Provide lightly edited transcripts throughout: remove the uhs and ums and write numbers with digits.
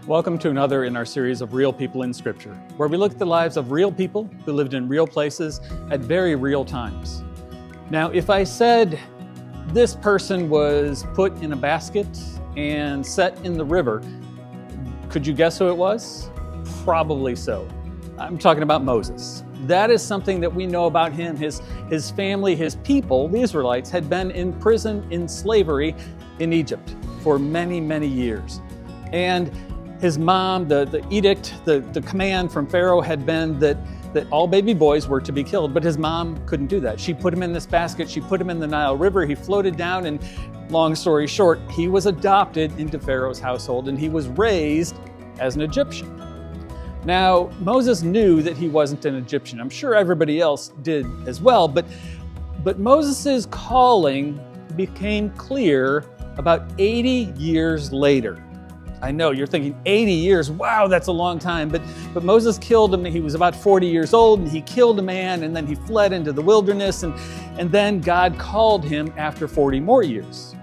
Welcome to another in our series of Real People in Scripture, where we look at the lives of real people who lived in real places at very real times. Now, if I said this person was put in a basket and set in the river, could you guess who it was? Probably so. I'm talking about Moses. That is something that we know about him. His family, his people, the Israelites, had been in prison in slavery in Egypt for many, many years. And his mom, the edict, the command from Pharaoh had been that all baby boys were to be killed, but his mom couldn't do that. She put him in this basket, she put him in the Nile River, he floated down, and long story short, he was adopted into Pharaoh's household and he was raised as an Egyptian. Now, Moses knew that he wasn't an Egyptian. I'm sure everybody else did as well, but Moses' calling became clear about 80 years later. I know, you're thinking 80 years, wow, that's a long time, but Moses killed him. He was about 40 years old, and he killed a man, and then he fled into the wilderness, and then God called him after 40 more years.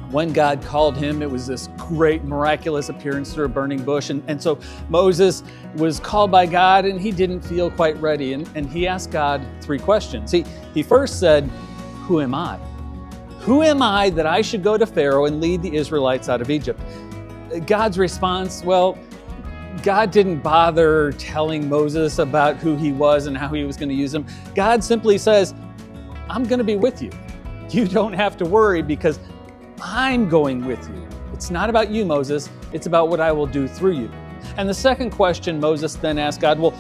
When God called him, it was this great miraculous appearance through a burning bush, and so Moses was called by God, and he didn't feel quite ready, and he asked God three questions. He first said, "Who am I? Who am I that I should go to Pharaoh and lead the Israelites out of Egypt?" God's response, well, God didn't bother telling Moses about who he was and how he was going to use him. God simply says, "I'm going to be with you. You don't have to worry because I'm going with you. It's not about you, Moses. It's about what I will do through you." And the second question Moses then asked God, well,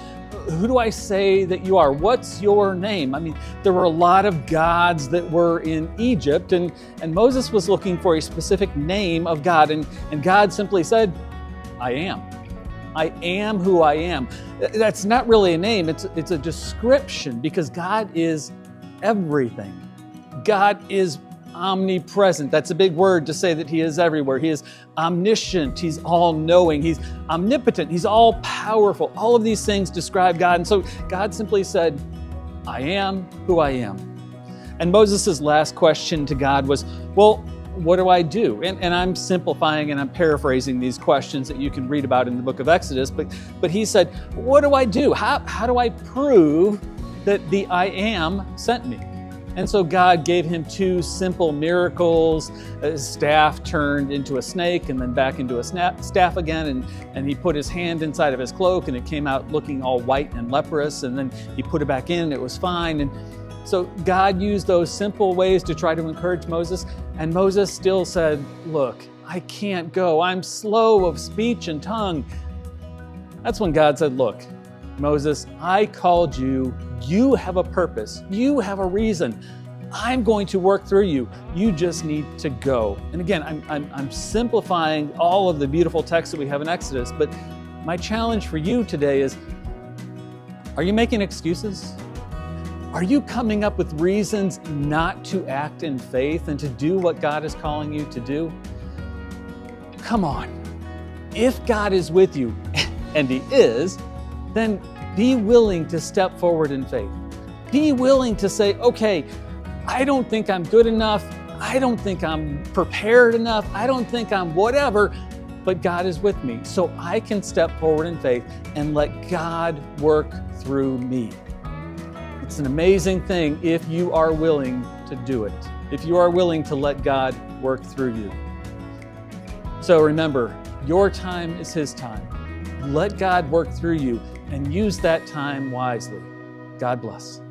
who do I say that you are? What's your name? I mean, there were a lot of gods that were in Egypt, and Moses was looking for a specific name of God, and God simply said, "I am. I am who I am." That's not really a name, it's a description, because God is everything. God is omnipresent. That's a big word to say that he is everywhere. He is omniscient. He's all-knowing. He's omnipotent. He's all-powerful. All of these things describe God. And so God simply said, "I am who I am." And Moses' last question to God was, well, what do I do? And I'm simplifying and I'm paraphrasing these questions that you can read about in the book of Exodus. But he said, what do I do? How do I prove that the I am sent me? And so God gave him two simple miracles. A staff turned into a snake and then back into a staff again. And he put his hand inside of his cloak and it came out looking all white and leprous. And then he put it back in and it was fine. And so God used those simple ways to try to encourage Moses. And Moses still said, "Look, I can't go. I'm slow of speech and tongue." That's when God said, "Look, Moses, I called you. You have a purpose. You have a reason. I'm going to work through you. You just need to go." And again, I'm simplifying all of the beautiful texts that we have in Exodus, but my challenge for you today is, are you making excuses? Are you coming up with reasons not to act in faith and to do what God is calling you to do? Come on. If God is with you, and he is, then be willing to step forward in faith. Be willing to say, okay, I don't think I'm good enough. I don't think I'm prepared enough. I don't think I'm whatever, but God is with me. So I can step forward in faith and let God work through me. It's an amazing thing if you are willing to do it, if you are willing to let God work through you. So remember, your time is his time. Let God work through you and use that time wisely. God bless.